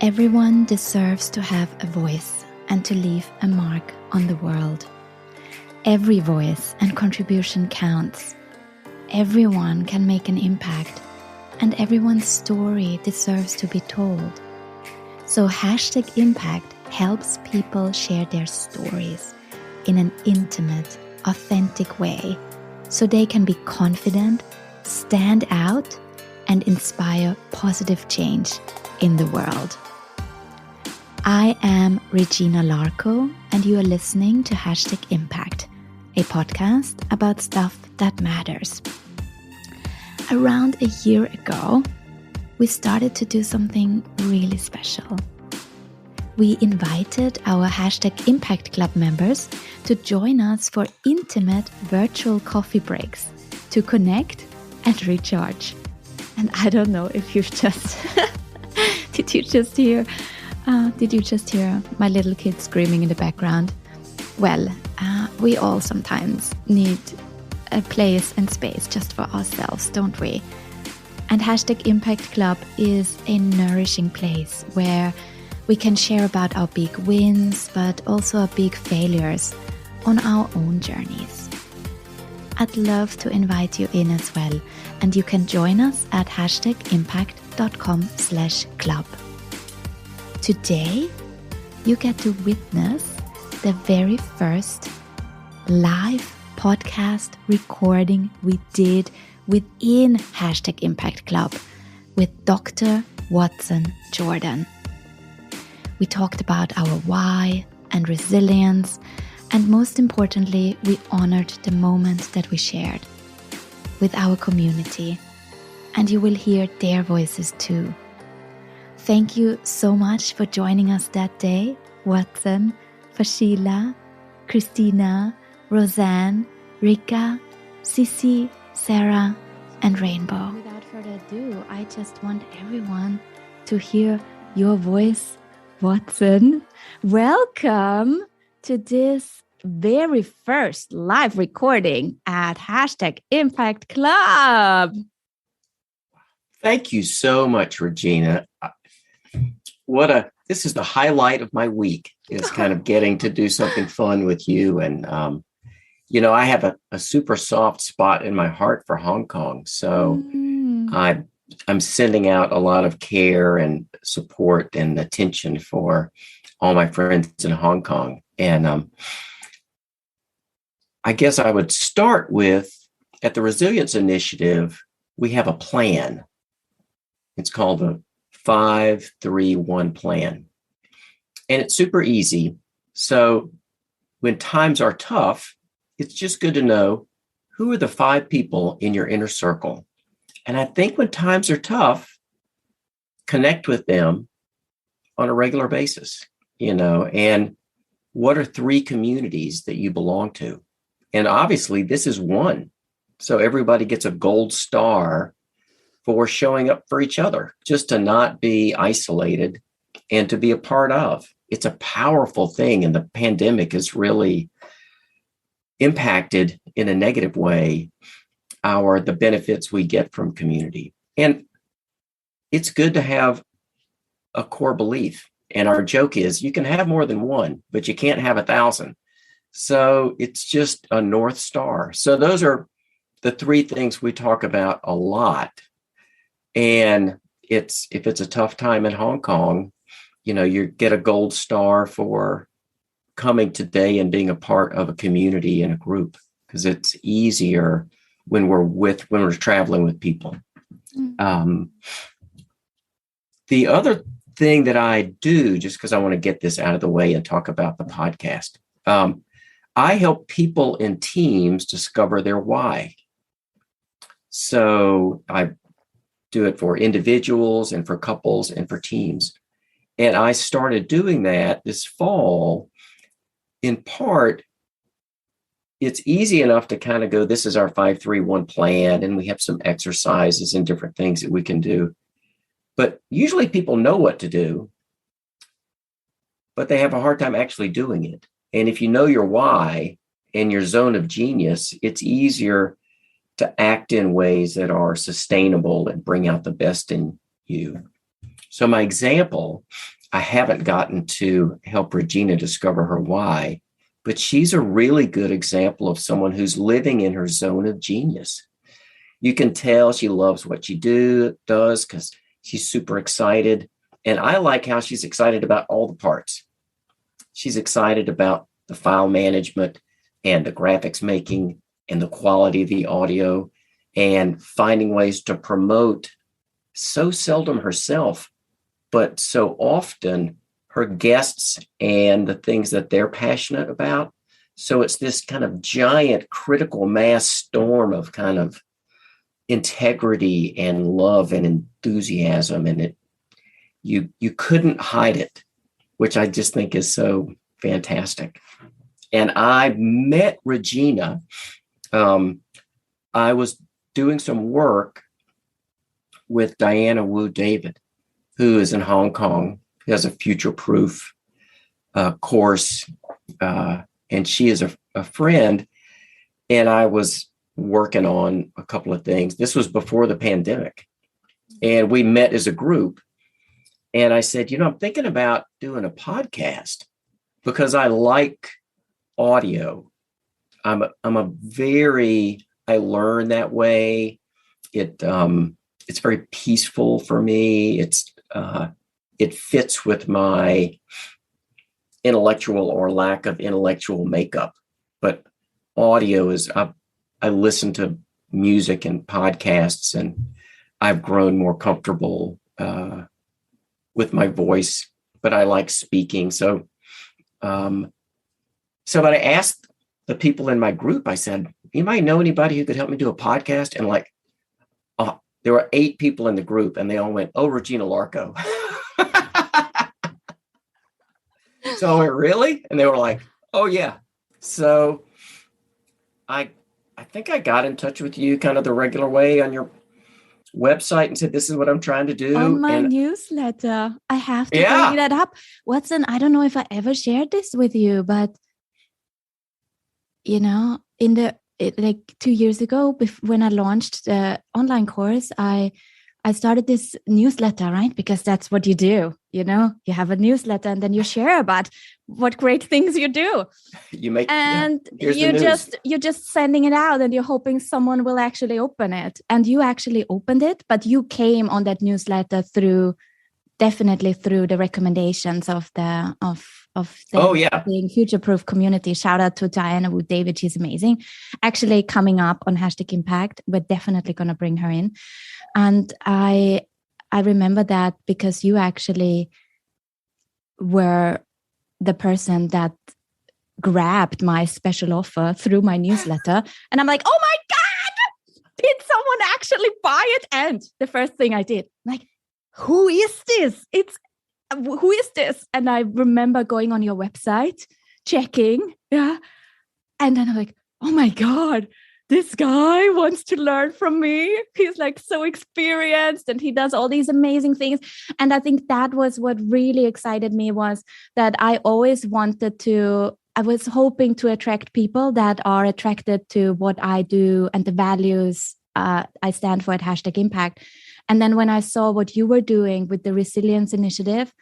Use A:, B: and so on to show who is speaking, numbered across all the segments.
A: Everyone deserves to have a voice and to leave a mark on the world. Every voice and contribution counts. Everyone can make an impact, and everyone's story deserves to be told. So #Impact helps people share their stories in an intimate, authentic way, so they can be confident, stand out, and inspire positive change in the world. I am Regina Larco, and you are listening to #Impact, a podcast about stuff that matters. Around a year ago, we started to do something really special. We invited our #Impact Club members to join us for intimate virtual coffee breaks to connect and recharge. And I don't know if you've just... Did you just hear my little kid screaming in the background? Well, we all sometimes need a place and space just for ourselves, don't we? And #Impact Club is a nourishing place where we can share about our big wins, but also our big failures on our own journeys. I'd love to invite you in as well, and you can join us at #impact.com/club. Today, you get to witness the very first live podcast recording we did within #Impact Club with Dr. Watson Jordan. We talked about our why and resilience, and most importantly, we honored the moment that we shared with our community, and you will hear their voices too. Thank you so much for joining us that day, Watson, Fashila, Christina, Roseanne, Rika, Sissy, Sarah, and Rainbow. Without further ado, I just want everyone to hear your voice, Watson. Welcome to this very first live recording at #Impact Club.
B: Thank you so much, Regina. This is the highlight of my week, is kind of getting to do something fun with you. And, I have a super soft spot in my heart for Hong Kong. So I'm sending out a lot of care and support and attention for all my friends in Hong Kong. And I guess I would start with, at the Resilience Initiative, we have a plan. It's called the 5-3-1 plan. And it's super easy. So when times are tough, it's just good to know who are the 5 people in your inner circle. And I think when times are tough, connect with them on a regular basis, and what are 3 communities that you belong to? And obviously this is one. So everybody gets a gold star for showing up for each other, just to not be isolated and to be a part of. It's a powerful thing. And the pandemic has really impacted in a negative way the benefits we get from community. And it's good to have a core belief. And our joke is you can have more than one, but you can't have 1,000. So it's just a North Star. So those are the 3 things we talk about a lot. And if it's a tough time in Hong Kong, you get a gold star for coming today and being a part of a community and a group, because it's easier when we're traveling with people. The other thing that I do, just because I want to get this out of the way and talk about the podcast, I help people in teams discover their why. So I do it for individuals and for couples and for teams. And I started doing that this fall. In part, it's easy enough to kind of go, this is our 5-3-1 plan, and we have some exercises and different things that we can do. But usually people know what to do, but they have a hard time actually doing it. And if you know your why and your zone of genius, it's easier to act in ways that are sustainable and bring out the best in you. So my example, I haven't gotten to help Regina discover her why, but she's a really good example of someone who's living in her zone of genius. You can tell she loves what she does because she's super excited. And I like how she's excited about all the parts. She's excited about the file management and the graphics making and the quality of the audio and finding ways to promote so seldom herself, but so often her guests and the things that they're passionate about. So it's this kind of giant critical mass storm of kind of integrity and love and enthusiasm. And you couldn't hide it, which I just think is so fantastic. And I met Regina. I was doing some work with Diana Wu David, who is in Hong Kong. He has a future-proof course, and she is a friend. And I was working on a couple of things. This was before the pandemic. And we met as a group. And I said, I'm thinking about doing a podcast because I like audio. I learn that way. It's very peaceful for me. It fits with my intellectual or lack of intellectual makeup. But audio is, I listen to music and podcasts, and I've grown more comfortable with my voice, but I like speaking. So when I asked the people in my group, I said, you might know anybody who could help me do a podcast? And there were 8 people in the group, and they all went, "Oh, Regina Larco." So I went, "Really?" And they were like, "Oh, yeah." So I think I got in touch with you kind of the regular way on your website and said, "This is what I'm trying to do."
A: On my newsletter. I have to bring that up. I don't know if I ever shared this with you, but like 2 years ago, when I launched the online course, I started this newsletter, right? Because that's what you do. You have a newsletter and then you share about what great things you do. You're just sending it out and you're hoping someone will actually open it. And you actually opened it, but you came on that newsletter definitely through the recommendations of the future-proof community. Shout out to Diana Wu David. She's amazing. Actually coming up on #Impact. We're definitely going to bring her in. And I remember that because you actually were the person that grabbed my special offer through my newsletter. And I'm like, oh my God, did someone actually buy it? And the first thing I did, like, who is this? Who is this? And I remember going on your website, checking. Yeah. And then I'm like, oh my God, this guy wants to learn from me. He's like so experienced and he does all these amazing things. And I think that was what really excited me, was that I was hoping to attract people that are attracted to what I do and the values I stand for at #Impact. And then when I saw what you were doing with the Resilience Initiative,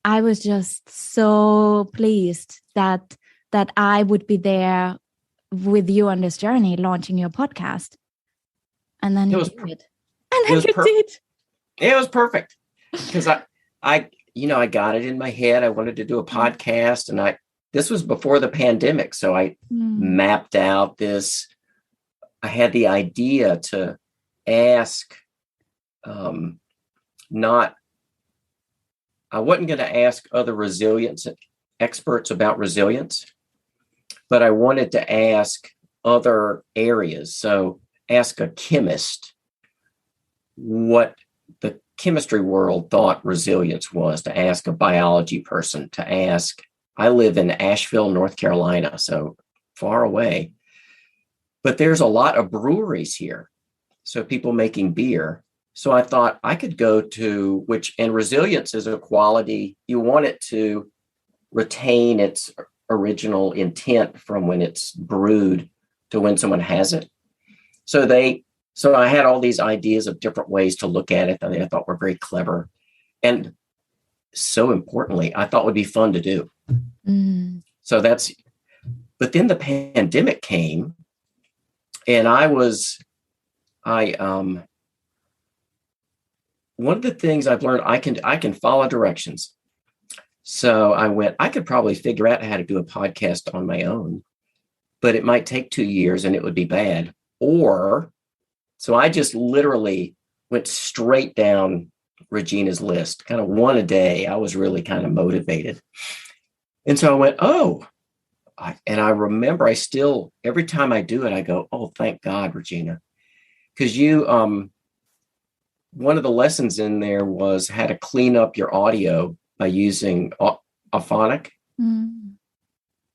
A: I was just so pleased that I would be there with you on this journey, launching your podcast. And then you did. And then you did.
B: It was perfect. Because I got it in my head. I wanted to do a podcast, and this was before the pandemic. So I mapped out this. I had the idea to ask, I wasn't going to ask other resilience experts about resilience, but I wanted to ask other areas. So ask a chemist what the chemistry world thought resilience was, to ask a biology person, to ask, I live in Asheville, North Carolina, so far away, but there's a lot of breweries here. So people making beer. So I thought I could go to and resilience is a quality, you want it to retain its original intent from when it's brewed to when someone has it. So I had all these ideas of different ways to look at it that I thought were very clever. And so importantly, I thought would be fun to do. So but then the pandemic came, and one of the things I've learned, I can follow directions. So I could probably figure out how to do a podcast on my own, but it might take 2 years and it would be bad. So I just literally went straight down Regina's list, kind of one a day. I was really kind of motivated. And so I went, and I remember every time I do it, I go, oh, thank God, Regina. Because one of the lessons in there was how to clean up your audio by using Auphonic.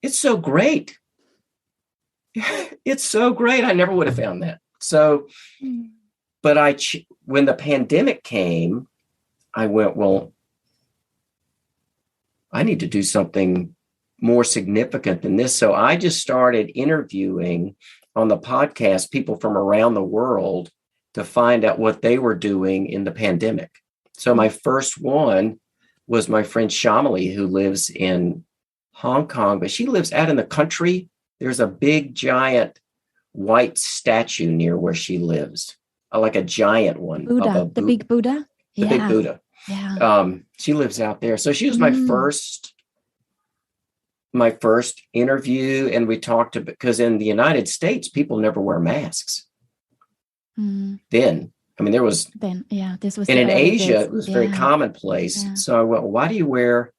B: It's so great. It's so great. I never would have found that. So, but when the pandemic came, I went, well, I need to do something more significant than this. So I just started interviewing on the podcast people from around the world to find out what they were doing in the pandemic. So my first one was my friend Shamali, who lives in Hong Kong, but she lives out in the country. There's a big, giant white statue near where she lives, like a giant one.
A: Buddha, the big Buddha?
B: The big Buddha.
A: Yeah.
B: She lives out there. So she was my first interview, and we talked about, because in the United States, people never wear masks. Then, I mean,
A: this was,
B: and in Asia, it was very commonplace.
A: Yeah.
B: So I went, why do you wear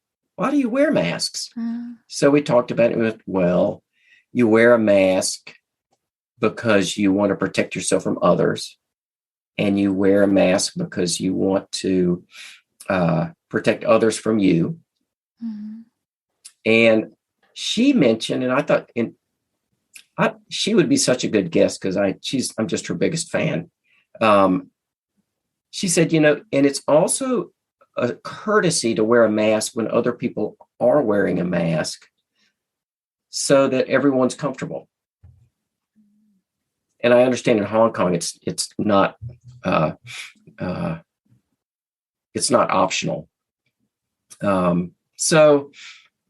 B: masks? So we talked about it. We went, well, you wear a mask because you want to protect yourself from others, and you wear a mask because you want to protect others from you. And she mentioned, and I thought she would be such a good guest because I'm just her biggest fan. She said, and it's also a courtesy to wear a mask when other people are wearing a mask, so that everyone's comfortable. And I understand in Hong Kong, it's not optional. So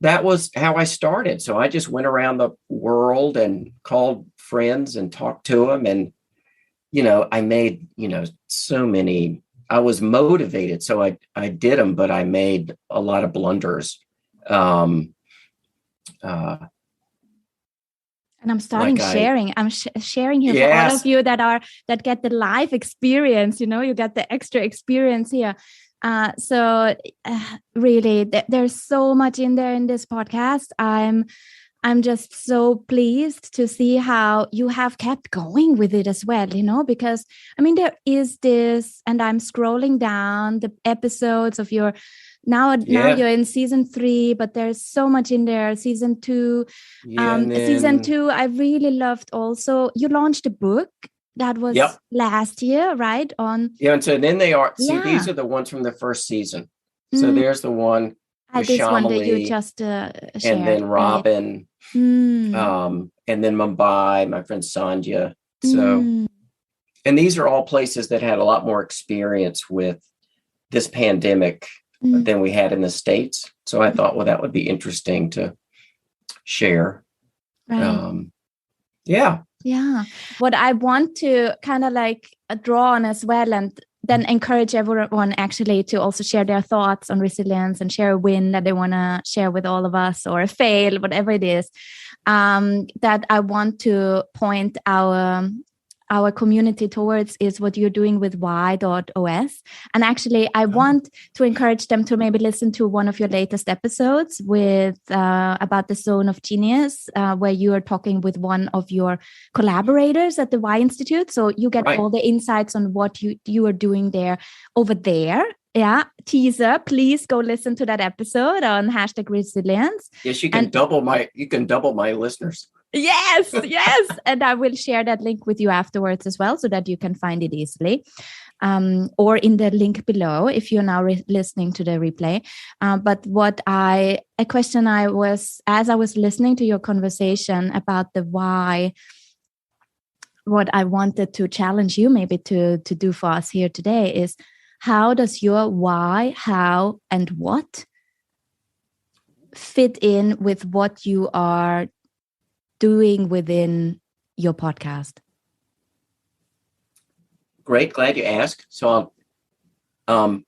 B: that was how I started. So I just went around the world and called friends and talked to them. And, I made, so many, I was motivated. So I did them, but I made a lot of blunders.
A: And I'm starting sharing. I'm sharing here for all of you that get the live experience. You get the extra experience here. So really, there's so much in there in this podcast. I'm just so pleased to see how you have kept going with it as well, because there is this, and I'm scrolling down the episodes of your now you're in season 3, but there's so much in there. Season 2, season 2, I really loved also. You launched a book. That was last year, right?
B: And so then they are. See, these are the ones from the first season. So there's the one with
A: this
B: Shamali,
A: one that you just shared,
B: and then Robin,
A: right?
B: And then Mumbai, my friend Sandhya. So, and these are all places that had a lot more experience with this pandemic than we had in the States. So I thought, well, that would be interesting to share.
A: Right.
B: Yeah.
A: What I want to kind of draw on as well, and then encourage everyone actually to also share their thoughts on resilience and share a win that they want to share with all of us, or a fail, whatever it is, that I want to point our community towards is what you're doing with y.os. And actually, I want to encourage them to maybe listen to one of your latest episodes with about the zone of genius, where you are talking with one of your collaborators at the Y Institute. So you get all the insights on what you are doing over there. Yeah, teaser. Please go listen to that episode on #resilience.
B: Yes, you can double my listeners.
A: Yes. And I will share that link with you afterwards as well, so that you can find it easily, or in the link below if you're now listening to the replay. But a question as I was listening to your conversation about the why, what I wanted to challenge you maybe to do for us here today is, how does your why, how, and what fit in with what you are doing within your podcast?
B: Great. Glad you asked. So I'll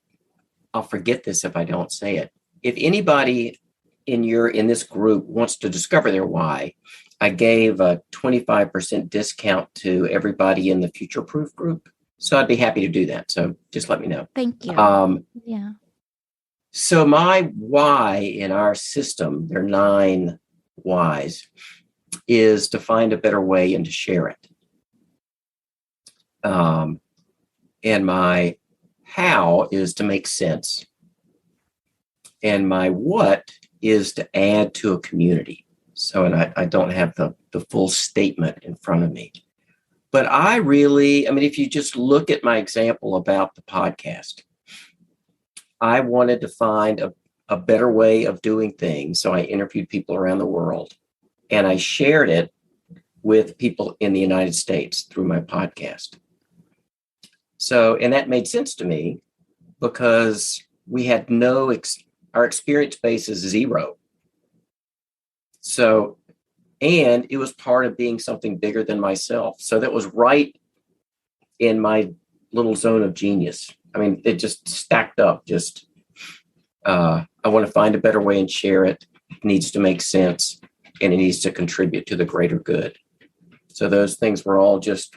B: forget this if I don't say it. If anybody in this group wants to discover their why, I gave a 25% discount to everybody in the Future Proof group. So I'd be happy to do that. So just let me know.
A: Thank you. Yeah.
B: So my why in our system, there are 9 whys, is to find a better way and to share it. And my how is to make sense. And my what is to add to a community. So, and I don't have the full statement in front of me. But if you just look at my example about the podcast, I wanted to find a better way of doing things. So I interviewed people around the world and I shared it with people in the United States through my podcast. So, and that made sense to me because we had our experience base is 0. So, and it was part of being something bigger than myself. So that was right in my little zone of genius. I mean, it just stacked up. I want to find a better way and share it. It needs to make sense and it needs to contribute to the greater good. So those things were all just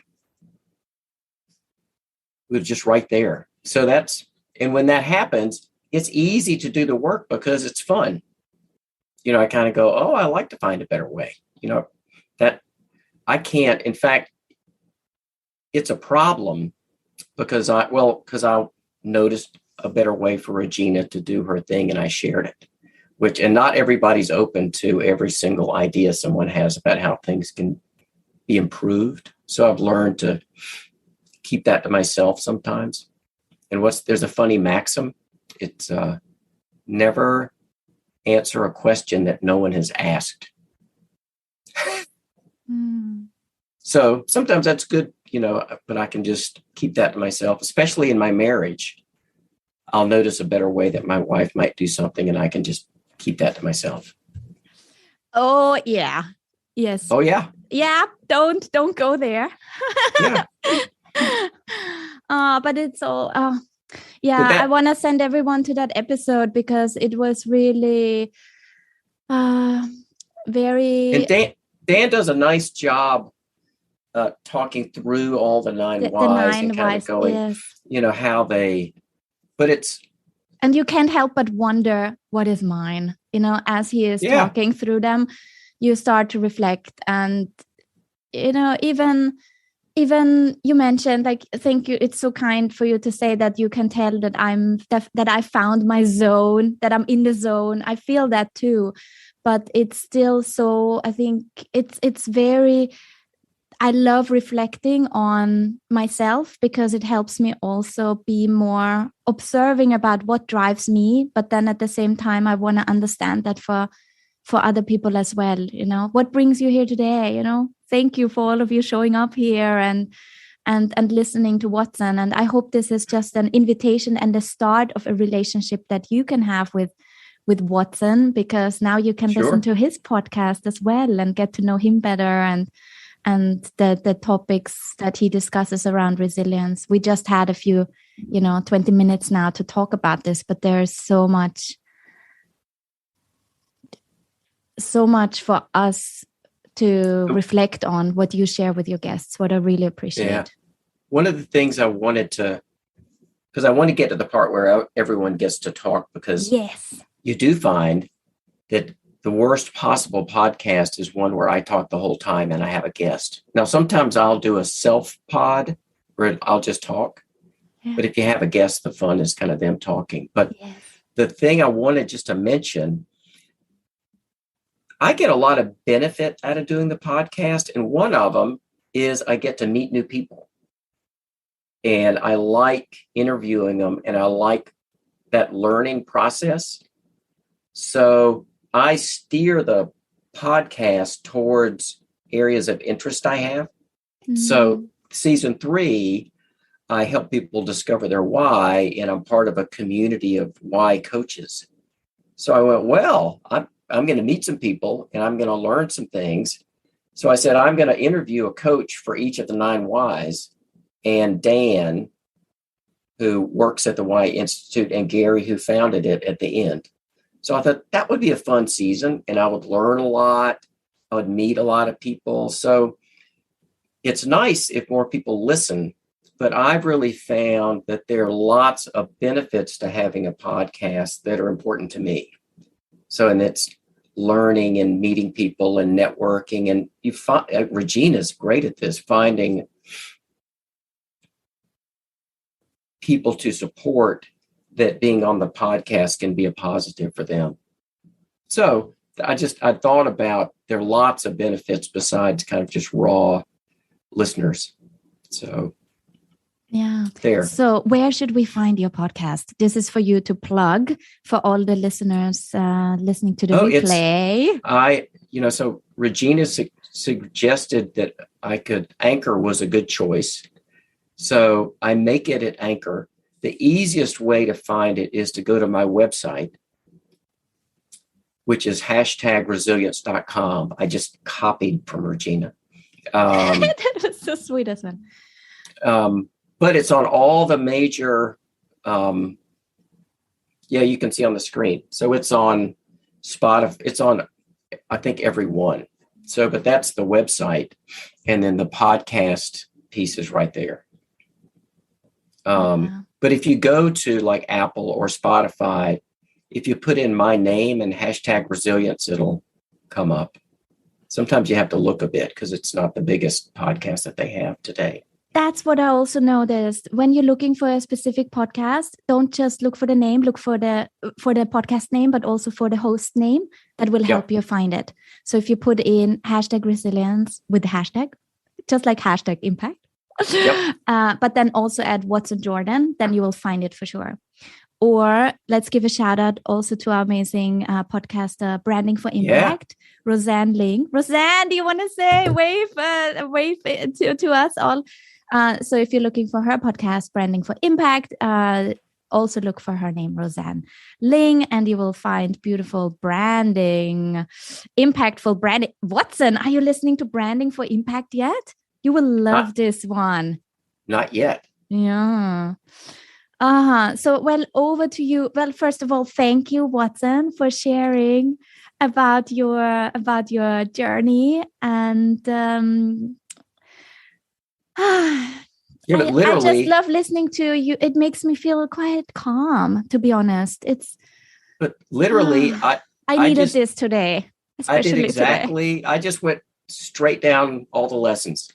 B: right there. So and when that happens, it's easy to do the work because it's fun. I kind of go, oh, I like to find a better way. That I can't. In fact, it's a problem because I noticed a better way for Regina to do her thing and I shared it, and not everybody's open to every single idea someone has about how things can be improved. So I've learned to keep that to myself sometimes. And there's a funny maxim. It's never answer a question that no one has asked. So sometimes that's good, but I can just keep that to myself, especially in my marriage. I'll notice a better way that my wife might do something and I can just keep that to myself.
A: Oh, yeah. Yes.
B: Oh, yeah.
A: Yeah. Don't go there.
B: Yeah.
A: But it's all, yeah, I want to send everyone to that episode because it was really very...
B: And Dan does a nice job talking through all the 9 whys and kind of going,
A: yes.
B: How they, but it's...
A: And you can't help but wonder, what is mine? As he is talking through them, you start to reflect. And, even you mentioned, thank you. It's so kind for you to say that you can tell that that I found my zone, that I'm in the zone. I feel that too, but it's still so, I think it's very, I love reflecting on myself because it helps me also be more observing about what drives me. But then at the same time, I want to understand that for other people as well. What brings you here today? Thank you for all of you showing up here and listening to Watson. And I hope this is just an invitation and the start of a relationship that you can have with Watson, because now you can listen to his podcast as well and get to know him better and the topics that he discusses around resilience. We just had a few, 20 minutes now to talk about this, but there's so much for us to reflect on what you share with your guests, what I really appreciate.
B: Yeah. One of the things I wanted to, because I want to get to the part where everyone gets to talk, because you do find that the worst possible podcast is one where I talk the whole time and I have a guest. Now, sometimes I'll do a self-pod where I'll just talk. Yeah. But if you have a guest, the fun is kind of them talking. But the thing I wanted just to mention, I get a lot of benefit out of doing the podcast. And one of them is I get to meet new people. And I like interviewing them and I like that learning process. So I steer the podcast towards areas of interest I have. Mm-hmm. So season 3, I help people discover their why, and I'm part of a community of why coaches. So I went, well, I'm going to meet some people and I'm going to learn some things. So I said, I'm going to interview a coach for each of the 9 whys, and Dan, who works at the Y Institute, and Gary, who founded it, at the end. So I thought that would be a fun season, and I would learn a lot. I would meet a lot of people. So it's nice if more people listen, but I've really found that there are lots of benefits to having a podcast that are important to me. So, and it's learning and meeting people and networking. And you find Regina's great at this, finding people to support that being on the podcast can be a positive for them. So I thought about, there are lots of benefits besides kind of just raw listeners. So
A: yeah.
B: There.
A: So where should we find your podcast? This is for you to plug for all the listeners listening to the replay.
B: So Regina suggested that Anchor was a good choice. So I make it at Anchor. The easiest way to find it is to go to my website, which is #resilience.com. I just copied from Regina.
A: That was the sweetest one.
B: But it's on all the major, you can see on the screen. So it's on Spotify. It's on, I think, every one. So, but that's the website. And then the podcast piece is right there. But if you go to like Apple or Spotify, if you put in my name and #resilience, it'll come up. Sometimes you have to look a bit because it's not the biggest podcast that they have today.
A: That's what I also noticed. When you're looking for a specific podcast, don't just look for the name, look for the podcast name, but also for the host name. That will help you find it. So if you put in #resilience with the hashtag, just like #impact, but then also add Watson Jordan, then you will find it for sure. Or let's give a shout out also to our amazing podcaster, Branding for Impact, Roseanne Ling. Roseanne, do you want to say wave to us all? So if you're looking for her podcast, Branding for Impact, also look for her name, Roseanne Ling, and you will find beautiful branding, impactful branding. Watson, are you listening to Branding for Impact yet? You will love this one.
B: Not yet.
A: Yeah. So, well, over to you. Well, first of all, thank you, Watson, for sharing about your journey. And I just love listening to you. It makes me feel quite calm, to be honest.
B: But literally,
A: I needed this today.
B: I did exactly. Today. I just went straight down all the lessons.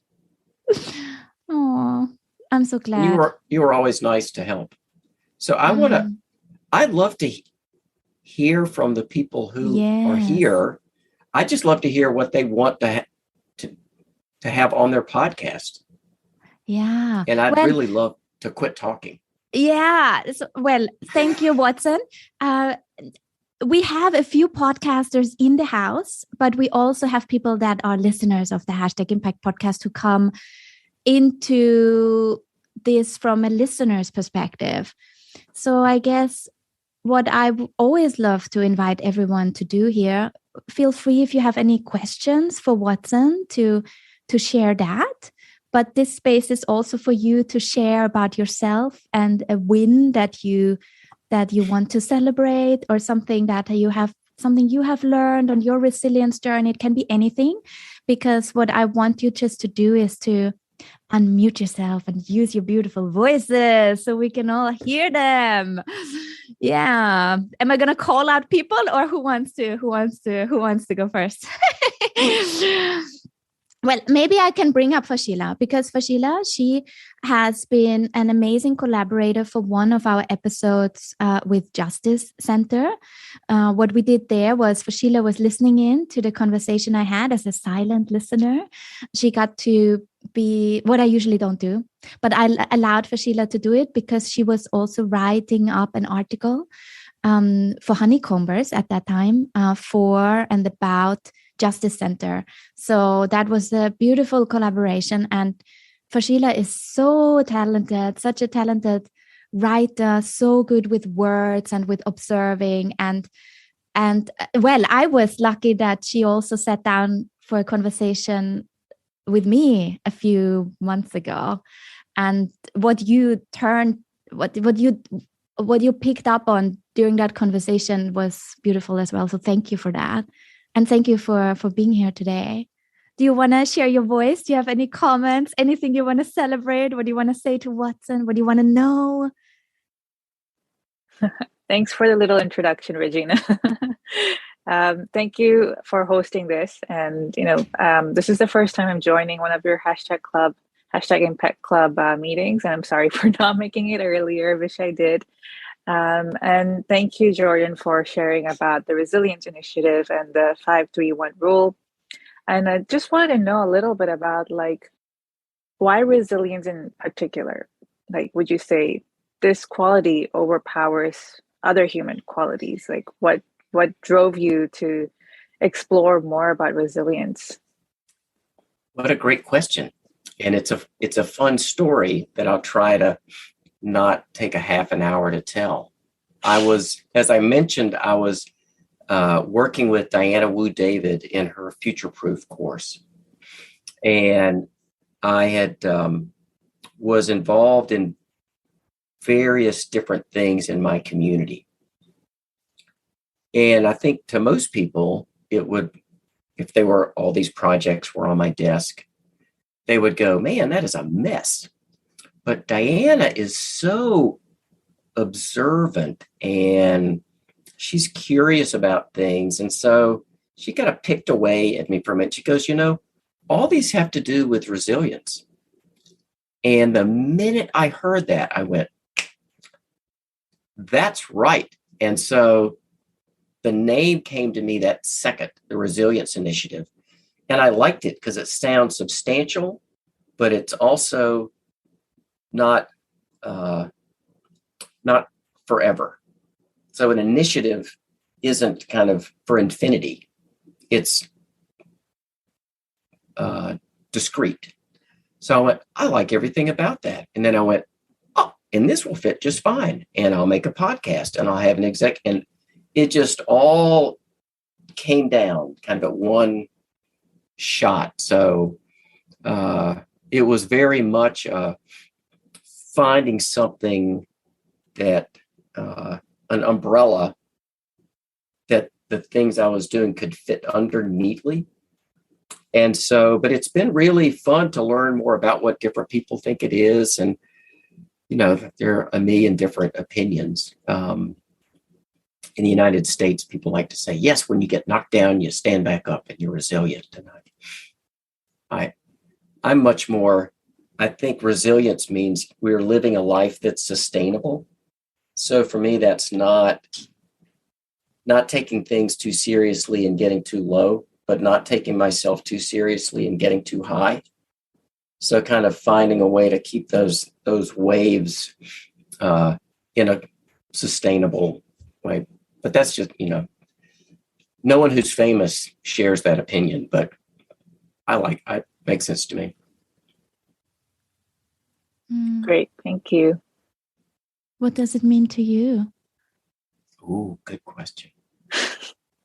A: Oh, I'm so glad.
B: You were always nice to help. So I'd love to hear from the people who are here. I just love to hear what they want to have on their podcast.
A: Yeah.
B: And I'd really love to quit talking.
A: Yeah. So, well, thank you, Watson. We have a few podcasters in the house, but we also have people that are listeners of the #Impact podcast who come into this from a listener's perspective. So I guess what I always love to invite everyone to do here, feel free if you have any questions for Watson to share that. But this space is also for you to share about yourself and a win that you want to celebrate, or something you have learned on your resilience journey. It can be anything, because what I want you just to do is to unmute yourself and use your beautiful voices so we can all hear them. Yeah. Am I going to call out people, or who wants to go first? Well, maybe I can bring up Fashila, because Fashila, she has been an amazing collaborator for one of our episodes with Justice Center. What we did there was Fashila was listening in to the conversation I had as a silent listener. She got to be what I usually don't do, but I allowed Fashila to do it because she was also writing up an article for Honeycombers at that time for and about Justice Center. So that was a beautiful collaboration. And Fashila is so talented, such a talented writer, so good with words and with observing. And well, I was lucky that she also sat down for a conversation with me a few months ago. And what you picked up on during that conversation was beautiful as well. So thank you for that. And thank you for being here today. Do you want to share your voice? Do you have any comments? Anything you want to celebrate? What do you want to say to Watson? What do you want to know?
C: Thanks for the little introduction, Regina. Thank you for hosting this. And, this is the first time I'm joining one of your #Impact Club meetings. And I'm sorry for not making it earlier. Wish I did. And thank you, Jordan, for sharing about the Resilience Initiative and the 5-3-1 rule. And I just wanted to know a little bit about why resilience in particular. Would you say this quality overpowers other human qualities? What drove you to explore more about resilience?
B: What a great question. And it's a fun story that I'll try to not take a half an hour to tell. As I mentioned, I was working with Diana Wu David in her Future Proof course. And I had was involved in various different things in my community. And I think to most people, it would, if they were, all these projects were on my desk, they would go, man, that is a mess. But Diana is so observant and she's curious about things. And so she kind of picked away at me for a minute. She goes, all these have to do with resilience. And the minute I heard that, I went, that's right. And so the name came to me that second, the Resilience Initiative. And I liked it because it sounds substantial, but it's also not forever. So an initiative isn't kind of for infinity. It's discrete. So I went, I like everything about that. And then I went, oh, and this will fit just fine. And I'll make a podcast and I'll have an exec. And it just all came down kind of at one shot. So it was very much finding something that an umbrella that the things I was doing could fit under neatly. And so, but it's been really fun to learn more about what different people think it is. And, there are a million different opinions. In the United States, people like to say, yes, when you get knocked down, you stand back up and you're resilient. And I'm much more, I think resilience means we're living a life that's sustainable. So for me, that's not taking things too seriously and getting too low, but not taking myself too seriously and getting too high. So kind of finding a way to keep those waves in a sustainable way. But that's just, no one who's famous shares that opinion, but it makes sense to me.
C: Great. Thank you.
A: What does it mean to you?
B: Ooh, good question.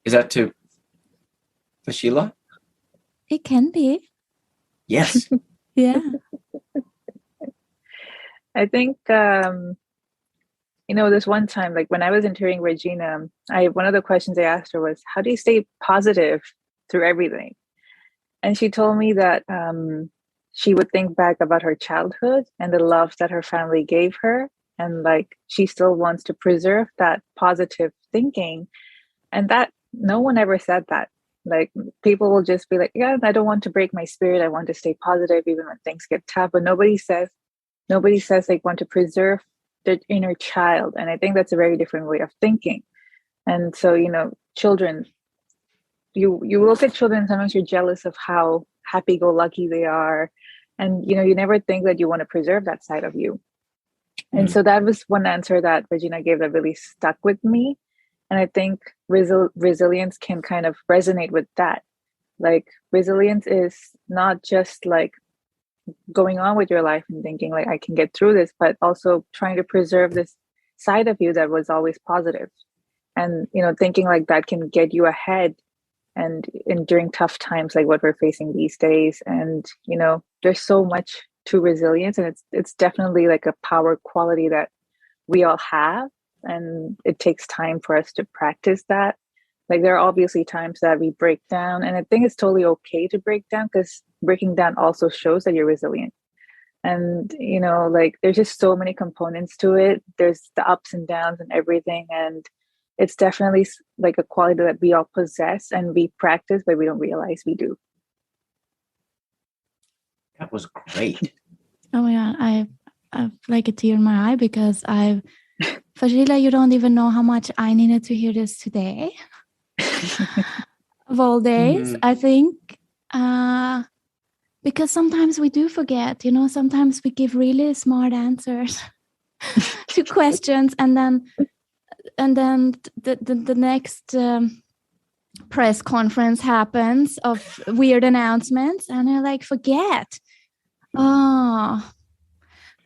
B: Is that to Sheila?
A: It can be.
B: Yes.
A: Yeah.
C: I think, this one time, when I was interviewing Regina, one of the questions I asked her was, how do you stay positive through everything? And she told me that she would think back about her childhood and the love that her family gave her. And she still wants to preserve that positive thinking. And that no one ever said that. People will just be like, yeah, I don't want to break my spirit. I want to stay positive even when things get tough. But nobody says they want to preserve the inner child. And I think that's a very different way of thinking. And so, children, you look at children, sometimes you're jealous of how happy-go-lucky they are. And, you never think that you want to preserve that side of you. And so that was one answer that Regina gave that really stuck with me. And I think resilience can kind of resonate with that. Resilience is not just going on with your life and thinking like, I can get through this, but also trying to preserve this side of you that was always positive. And, thinking like that can get you ahead and during tough times like what we're facing these days. And, there's so much to resilience, and it's definitely like a power quality that we all have. And it takes time for us to practice that. Like there are obviously times that we break down, and I think it's totally okay to break down, because breaking down also shows that you're resilient. And, like there's just so many components to it. There's the ups and downs and everything. And it's definitely like a quality that we all possess and we practice, but we don't realize we do.
B: That was great.
A: Oh my God, I've like a tear in my eye, because Fajila, you don't even know how much I needed to hear this today. Of all days, I think, because sometimes we do forget, sometimes we give really smart answers to questions, and then the next press conference happens of weird announcements, and I like forget. Oh,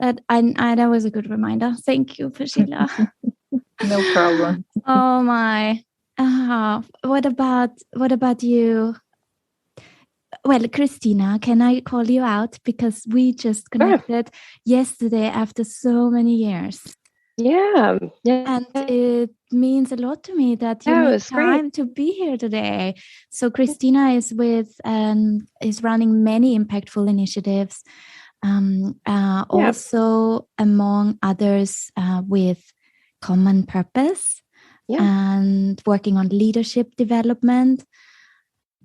A: that was a good reminder. Thank you, Fajila.
C: No problem.
A: Oh my. What about you? Well, Christina, can I call you out? Because we just connected yesterday after so many years.
D: Yeah.
A: And it means a lot to me that you made time to be here today. So Christina is is running many impactful initiatives, also among others with common purpose. And working on leadership development.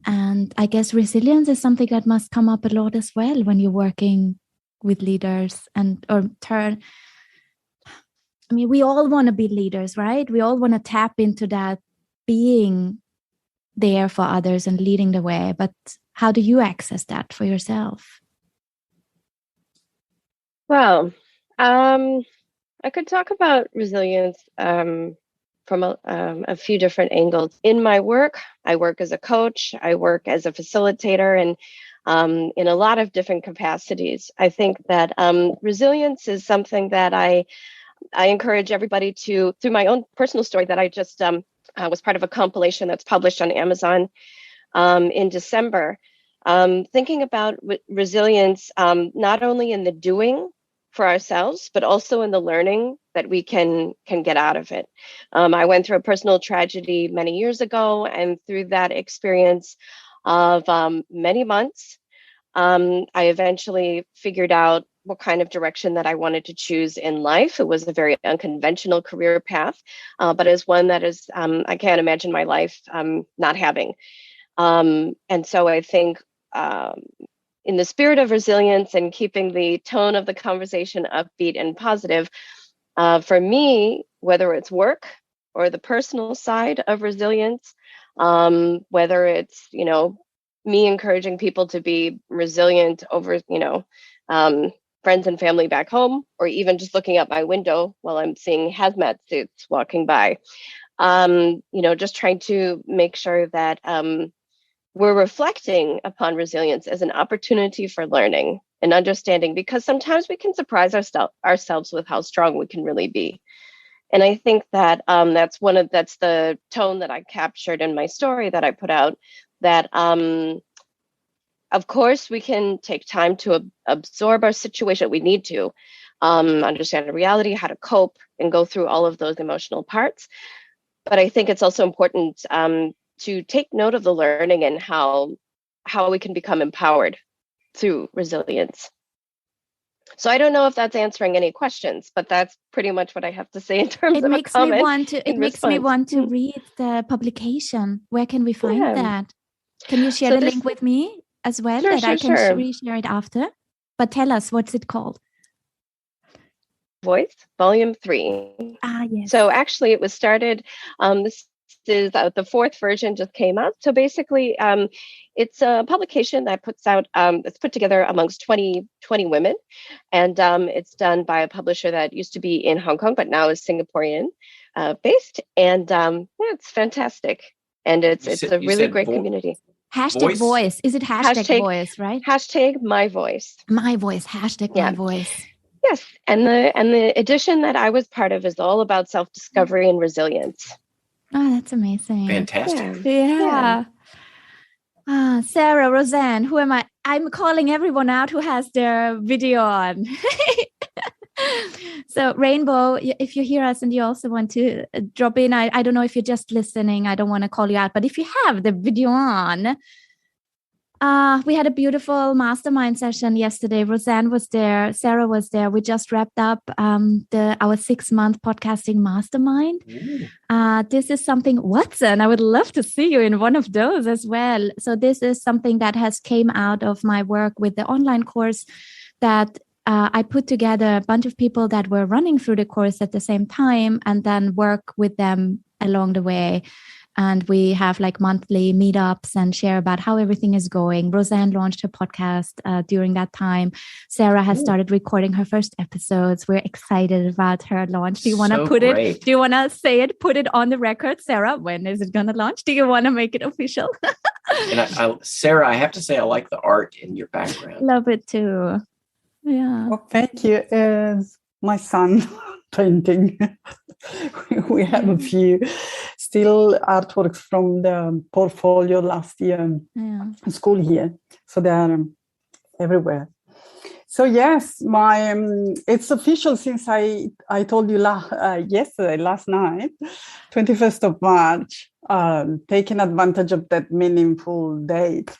A: And I guess resilience is something that must come up a lot as well when you're working with leaders we all want to be leaders, right? We all want to tap into that, being there for others and leading the way. But how do you access that for yourself?
D: Well, I could talk about resilience from a few different angles. In my work, I work as a coach, I work as a facilitator, and in a lot of different capacities. I think that resilience is something that I encourage everybody to, through my own personal story that I just was part of a compilation that's published on Amazon in December, thinking about resilience not only in the doing for ourselves, but also in the learning that we can get out of it. I went through a personal tragedy many years ago, and through that experience of many months, I eventually figured out what kind of direction that I wanted to choose in life. It was a very unconventional career path, but is one that is I can't imagine my life not having. And so I think in the spirit of resilience and keeping the tone of the conversation upbeat and positive, for me, whether it's work or the personal side of resilience, whether it's, me encouraging people to be resilient over, friends and family back home, or even just looking out my window while I'm seeing hazmat suits walking by, just trying to make sure that we're reflecting upon resilience as an opportunity for learning and understanding, because sometimes we can surprise ourselves with how strong we can really be. And I think that that's the tone that I captured in my story that I put out, that of course we can take time to absorb our situation. We need to understand the reality, how to cope, and go through all of those emotional parts. But I think it's also important to take note of the learning and how we can become empowered through resilience. So I don't know if that's answering any questions, but that's pretty much what I have to say in terms of a comment.
A: It makes me want to read the publication. Where can we find that? Can you share the link with me as well, that I can reshare it after? But tell us, what's it called?
D: Voice, Volume 3.
A: Yes.
D: So actually it was started, this is the fourth version just came out. So basically it's a publication that puts out, it's put together amongst 20 women. And it's done by a publisher that used to be in Hong Kong, but now is Singaporean based. And it's fantastic. And it's a really great community.
A: Hashtag voice. Is it hashtag voice, right?
D: Hashtag my voice.
A: My voice. Hashtag my voice.
D: Yes. And the edition that I was part of is all about self-discovery and resilience.
A: Oh, that's amazing.
B: Fantastic.
A: Yeah. Sarah, Roseanne, who am I? I'm calling everyone out who has their video on. So Rainbow, if you hear us and you also want to drop in, I don't know if you're just listening. I don't want to call you out, but if you have the video on, we had a beautiful mastermind session yesterday. Roseanne was there. Sarah was there. We just wrapped up our 6-month podcasting mastermind. This is something, Watson, I would love to see you in one of those as well. So this is something that has came out of my work with the online course that I put together a bunch of people that were running through the course at the same time and then work with them along the way. And we have like monthly meetups and share about how everything is going. Roseanne launched her podcast during that time. Sarah has started recording her first episodes. We're excited about her launch. Do you want to it? Do you want to say it? Put it on the record, Sarah. When is it going to launch? Do you want to make it official?
B: And Sarah, I have to say, I like the art in your background.
A: Love it too. Yeah.
E: Well, thank you. My son painting. We have a few still artworks from the portfolio last year school here. So they are everywhere. So yes, it's official since I told you yesterday, last night, 21st of March, taking advantage of that meaningful date.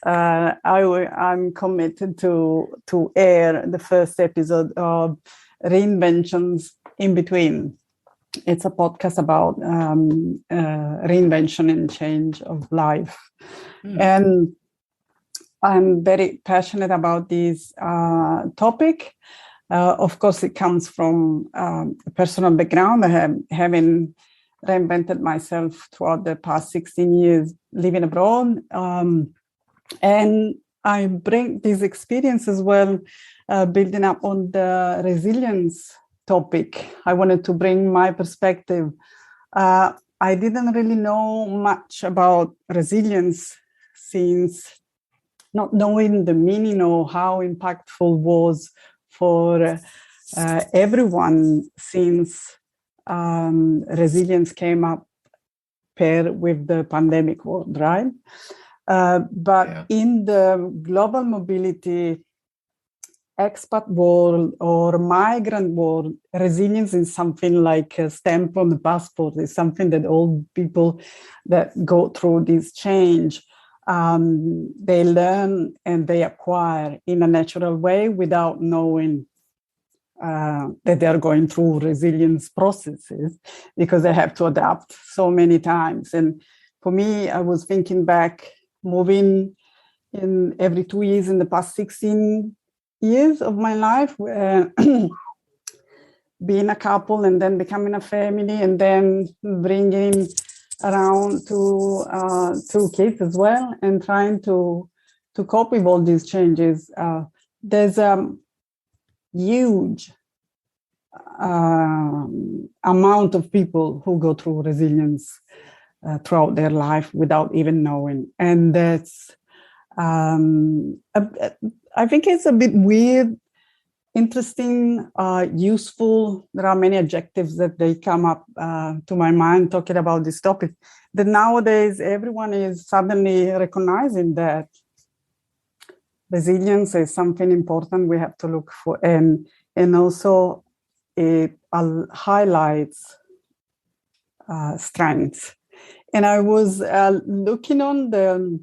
E: I'm committed to air the first episode of Reinventions in Between. It's a podcast about reinvention and change of life. And I'm very passionate about this topic. Of course, it comes from a personal background. I have having reinvented myself throughout the past 16 years living abroad. And I bring this experience as well, building up on the resilience topic. I wanted to bring my perspective. I didn't really know much about resilience since not knowing the meaning or how impactful was for everyone since resilience came up paired with the pandemic world, right? But in the global mobility expat world or migrant world, resilience is something like a stamp on the passport. It's something that all people that go through this change, they learn and they acquire in a natural way without knowing that they are going through resilience processes because they have to adapt so many times. And for me, I was thinking back, moving in every 2 years in the past 16 years of my life, being a couple and then becoming a family and then bringing around two kids as well and trying to cope with all these changes. There's a huge amount of people who go through resilience throughout their life without even knowing. And that's, I think it's a bit weird, interesting, useful. There are many adjectives that they come up to my mind talking about this topic. That nowadays everyone is suddenly recognizing that resilience is something important we have to look for, and also it highlights strengths. And I was looking on the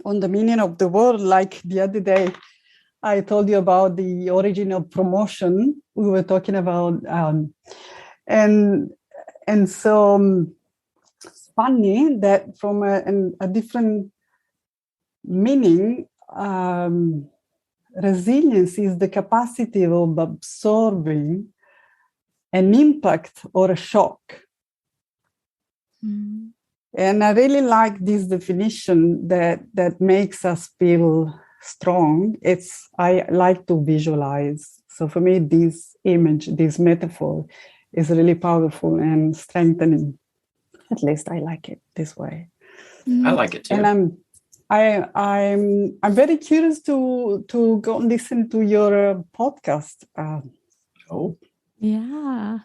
E: meaning of the word, like the other day. I told you about the origin of promotion. We were talking about, and so it's funny that from a different meaning, resilience is the capacity of absorbing an impact or a shock. Mm. And I really like this definition that makes us feel strong. I like to visualize. So for me, this image, this metaphor is really powerful and strengthening. At least I like it this way.
B: I like it too.
E: And I'm very curious to go and listen to your podcast.
B: Oh,
A: Yeah.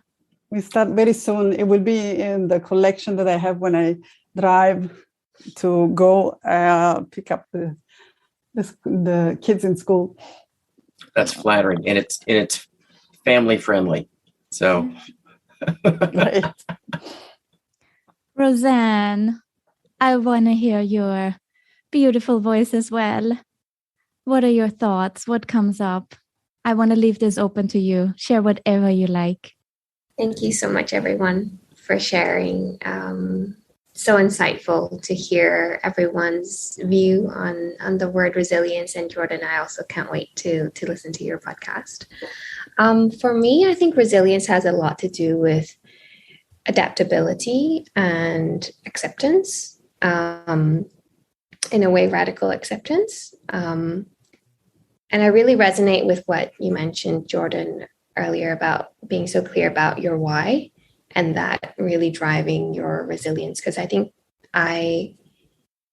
E: We start very soon. It will be in the collection that I have when I drive to go pick up the kids in school.
B: that's flattering, and it's family friendly. So,
E: Right.
A: Roseanne, I want to hear your beautiful voice as well. What are your thoughts? What comes up? I want to leave this open to you. Share whatever you like.
F: Thank you so much, everyone, for sharing. So insightful to hear everyone's view on the word resilience. And Jordan, I also can't wait to listen to your podcast. For me, I think resilience has a lot to do with adaptability and acceptance. In a way, radical acceptance. And I really resonate with what you mentioned, Jordan, earlier about being so clear about your why and that really driving your resilience. Because I think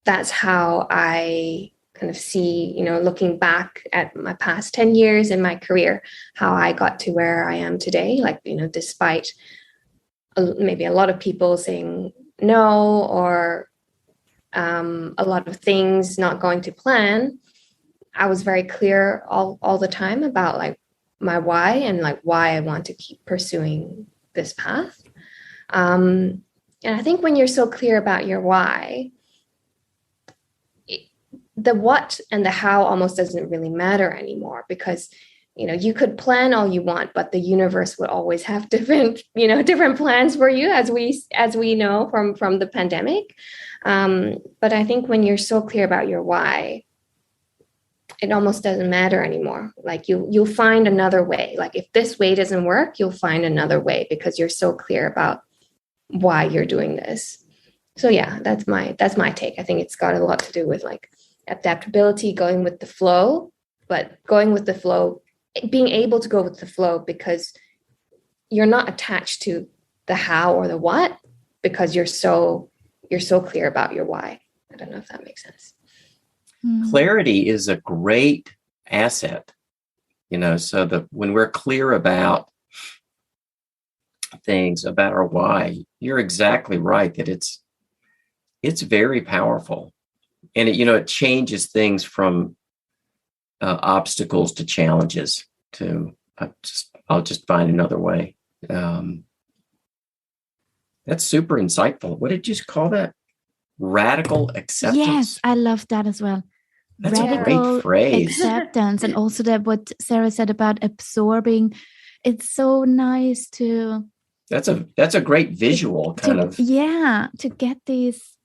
F: that's how I kind of see, looking back at my past 10 years in my career, how I got to where I am today, like, despite maybe a lot of people saying no, or a lot of things not going to plan, I was very clear all the time about like my why and like why I want to keep pursuing this path. And I think when you're so clear about your why, the what and the how almost doesn't really matter anymore, because you could plan all you want, but the universe would always have different plans for you, as we know from the pandemic. But I think when you're so clear about your why, it almost doesn't matter anymore. Like you'll find another way. Like if this way doesn't work, you'll find another way because you're so clear about why you're doing this. So yeah, that's my take. I think it's got a lot to do with like adaptability, going with the flow, but going with the flow, being able to go with the flow because you're not attached to the how or the what, because you're so clear about your why. I don't know if that makes sense.
B: Clarity is a great asset, so that when we're clear about things, about our why, you're exactly right that it's very powerful. And it changes things from obstacles to challenges to I'll just find another way. That's super insightful. What did you call that? Radical acceptance.
A: Yes, I love that as well.
B: That's
A: Radical
B: a great phrase.
A: acceptance, and also that what Sarah said about absorbing. It's so nice to.
B: That's a great visual
A: to get these.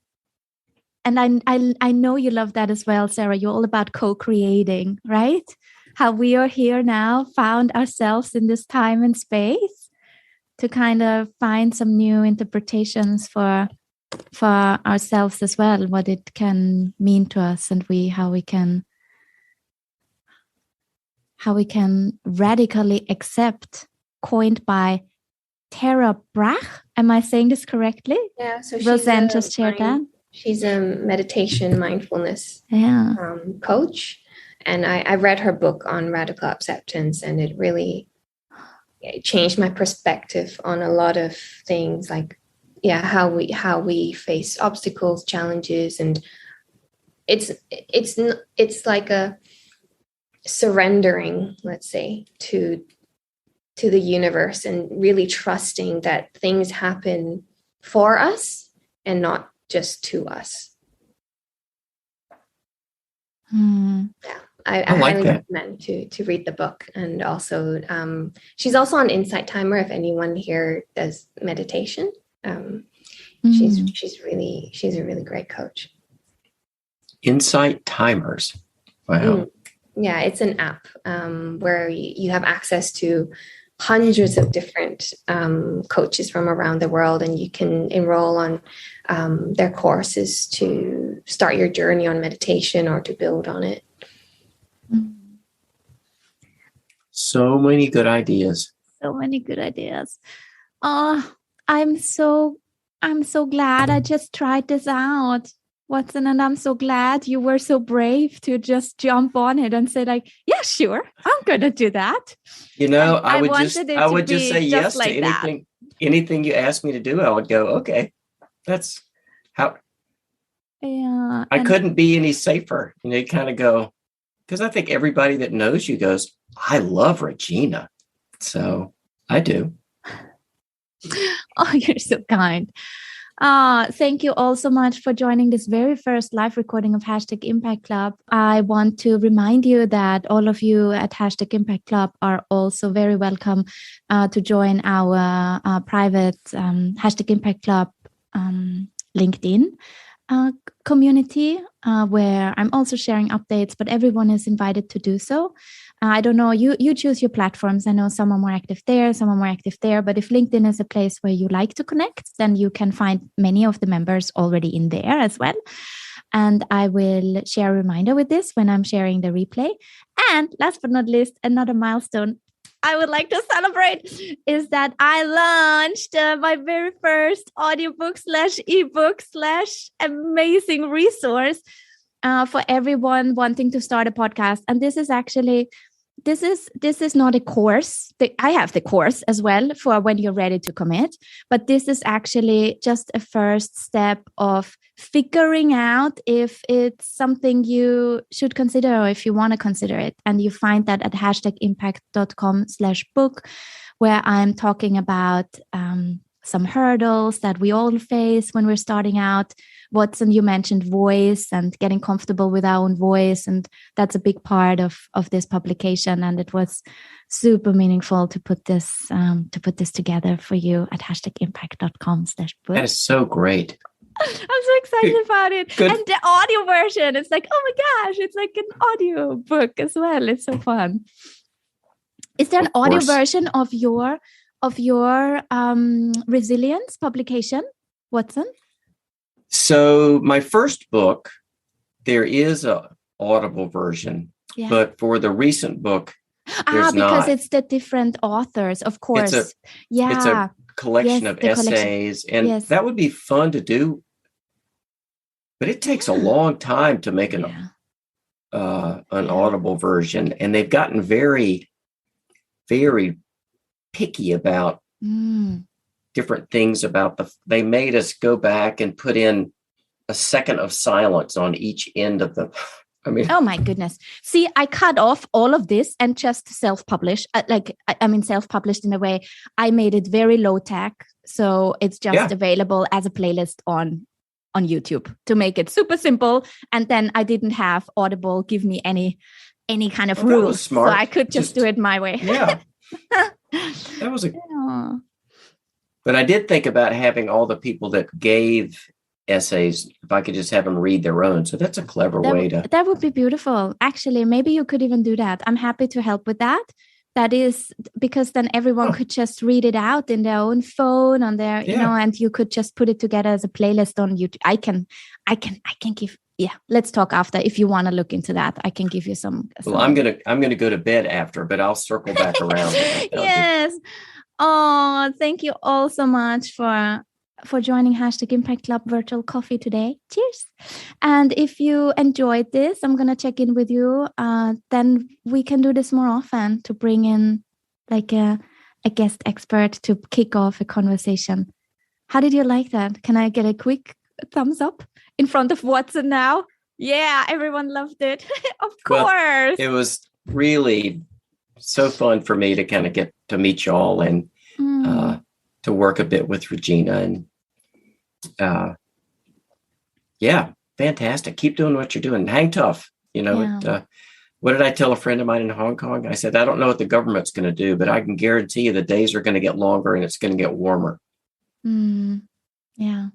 A: And I know you love that as well, Sarah. You're all about co-creating, right? How we are here now, found ourselves in this time and space to kind of find some new interpretations for ourselves as well, what it can mean to us, and how we can radically accept, coined by Tara Brach. Am I saying this correctly?
F: Yeah, so
A: Roseanne just shared that.
F: She's a meditation mindfulness coach. And I read her book on radical acceptance, and it really changed my perspective on a lot of things, like how we face obstacles, challenges, and it's like a surrendering, let's say, to the universe, and really trusting that things happen for us and not just to us. Yeah, I highly recommend to read the book. And also she's also on Insight Timer if anyone here does meditation. She's a really great coach.
B: Insight Timers. Wow.
F: Yeah, it's an app where you have access to hundreds of different coaches from around the world, and you can enroll on their courses to start your journey on meditation or to build on it.
B: So many good ideas.
A: Oh, I'm so glad I just tried this out. Watson, and I'm so glad you were so brave to just jump on it and say like, yeah, sure, I'm going to do that.
B: I would just say yes to anything you asked me to do. I would go, okay, that's how.
A: Yeah,
B: I couldn't be any safer. You kind of go, because I think everybody that knows you goes, I love Regina. So I do.
A: Oh, you're so kind. Thank you all so much for joining this very first live recording of #Impact Club. I want to remind you that all of you at #Impact Club are also very welcome to join our private #Impact Club LinkedIn community where I'm also sharing updates, but everyone is invited to do so. I don't know, you choose your platforms. I know some are more active there, some are more active there, but if LinkedIn is a place where you like to connect, then you can find many of the members already in there as well. And I will share a reminder with this when I'm sharing the replay. And last but not least, another milestone I would like to celebrate is that I launched my very first audiobook / ebook / amazing resource for everyone wanting to start a podcast. And this is actually, this is not a course. I have the course as well for when you're ready to commit, but this is actually just a first step of figuring out if it's something you should consider or if you want to consider it. And you find that at #impact.com/book, where I'm talking about some hurdles that we all face when we're starting out. Watson, you mentioned voice and getting comfortable with our own voice. And that's a big part of this publication. And it was super meaningful to put this together for you at #impact.com/book.
B: That is so great.
A: I'm so excited about it.
B: Good.
A: And the audio version, it's like, oh my gosh, it's like an audio book as well. It's so fun. Is there an audio version of your resilience publication, Watson?
B: So my first book, there is a audible version, but for the recent book, there's
A: because
B: not.
A: It's the different authors, of course.
B: It's a collection of essays, and that would be fun to do. But it takes a long time to make an audible version, and they've gotten very, very picky about different things about they made us go back and put in a second of silence on each end of the, oh
A: my goodness. See, I cut off all of this and just self-publish, self-published in a way. I made it very low tech. So it's just available as a playlist on YouTube to make it super simple. And then I didn't have Audible give me any kind of rules. So I could just do it my way.
B: Yeah. That was But I did think about having all the people that gave essays, if I could just have them read their own. So that's a clever way to...
A: That would be beautiful. Actually, maybe you could even do that. I'm happy to help with that. That is because then everyone could just read it out in their own phone on their, and you could just put it together as a playlist on YouTube. I can give... Yeah, let's talk after. If you want to look into that, I can give you some.
B: Well, I'm gonna go to bed after, but I'll circle back around.
A: Yes. Oh, thank you all so much for joining #Impact Club Virtual Coffee today. Cheers. And if you enjoyed this, I'm gonna check in with you. Then we can do this more often to bring in like a guest expert to kick off a conversation. How did you like that? Can I get a quick thumbs up in front of Watson now? Yeah, everyone loved it. Of course.
B: Well, it was really so fun for me to kind of get to meet y'all and to work a bit with Regina. And fantastic. Keep doing what you're doing. Hang tough. What did I tell a friend of mine in Hong Kong? I said, I don't know what the government's going to do, but I can guarantee you the days are going to get longer and it's going to get warmer.
A: Yeah.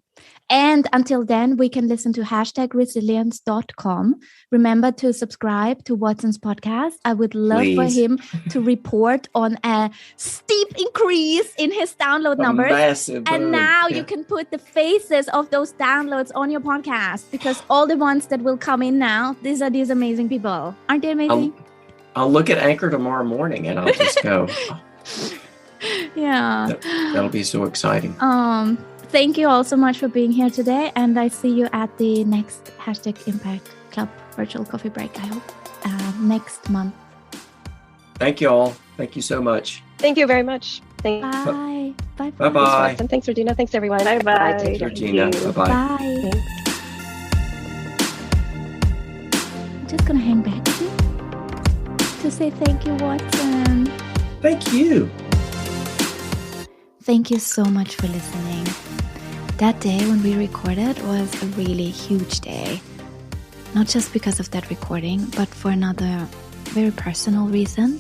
A: And until then, we can listen to #resilience.com. Remember to subscribe to Watson's podcast. I would love for him to report on a steep increase in his download numbers.
B: Massive
A: and now you can put the faces of those downloads on your podcast, because all the ones that will come in now, these are these amazing people. Aren't they amazing?
B: I'll look at Anchor tomorrow morning and I'll just go.
A: Yeah.
B: That'll be so exciting.
A: thank you all so much for being here today. And I see you at the next #Impact Club virtual coffee break, I hope, next month.
B: Thank you all. Thank you so much.
D: Thank you very much.
A: Bye. Bye.
B: Bye-bye.
D: Thanks, thanks, Regina. Thanks, everyone.
C: Bye-bye.
B: Thanks, Regina.
C: Thank you.
B: Bye-bye.
A: Bye.
D: Thanks.
A: I'm just going to hang back here to say thank you, Watson.
B: Thank you.
A: Thank you so much for listening. That day when we recorded was a really huge day. Not just because of that recording, but for another very personal reason.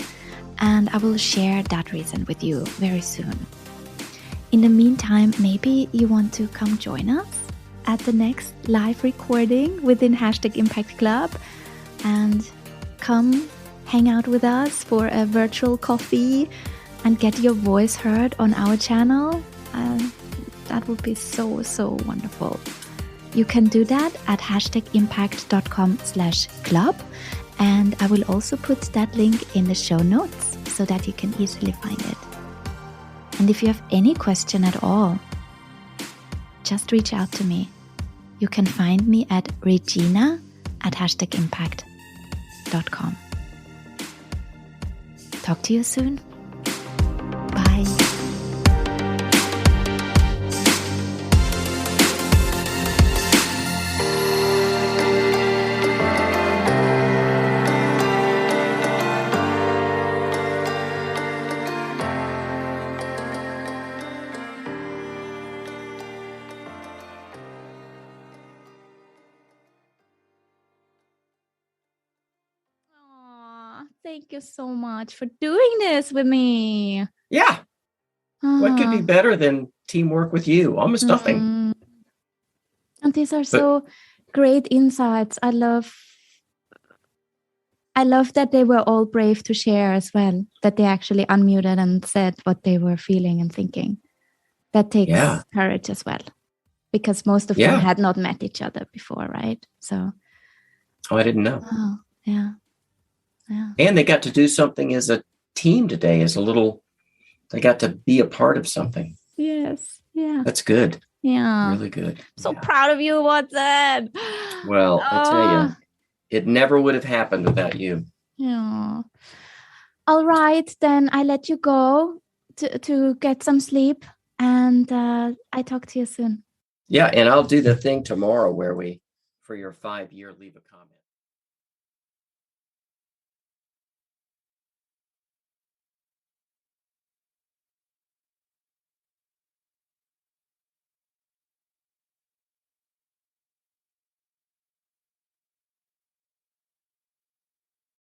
A: And I will share that reason with you very soon. In the meantime, maybe you want to come join us at the next live recording within #Impact Club and come hang out with us for a virtual coffee and get your voice heard on our channel. That would be so, so wonderful. You can do that at #impact.com/club. And I will also put that link in the show notes so that you can easily find it. And if you have any question at all, just reach out to me. You can find me at Regina at #impact.com. Talk to you soon. Bye. Thank you so much for doing this with me.
B: Yeah. What could be better than teamwork with you? Almost nothing.
A: And these are so great insights. I love that they were all brave to share as well, that they actually unmuted and said what they were feeling and thinking. That takes courage as well, because most of them had not met each other before, right? So.
B: Oh, I didn't know.
A: Oh, yeah. Yeah.
B: And they got to do something as a team today, they got to be a part of something.
A: Yes. Yeah.
B: That's good.
A: Yeah.
B: Really good.
A: So proud of you, Watson.
B: Well, I tell you, it never would have happened without you.
A: Yeah. All right, then I let you go to get some sleep, and I talk to you soon.
B: Yeah, and I'll do the thing tomorrow where for your 5-year, leave a comment.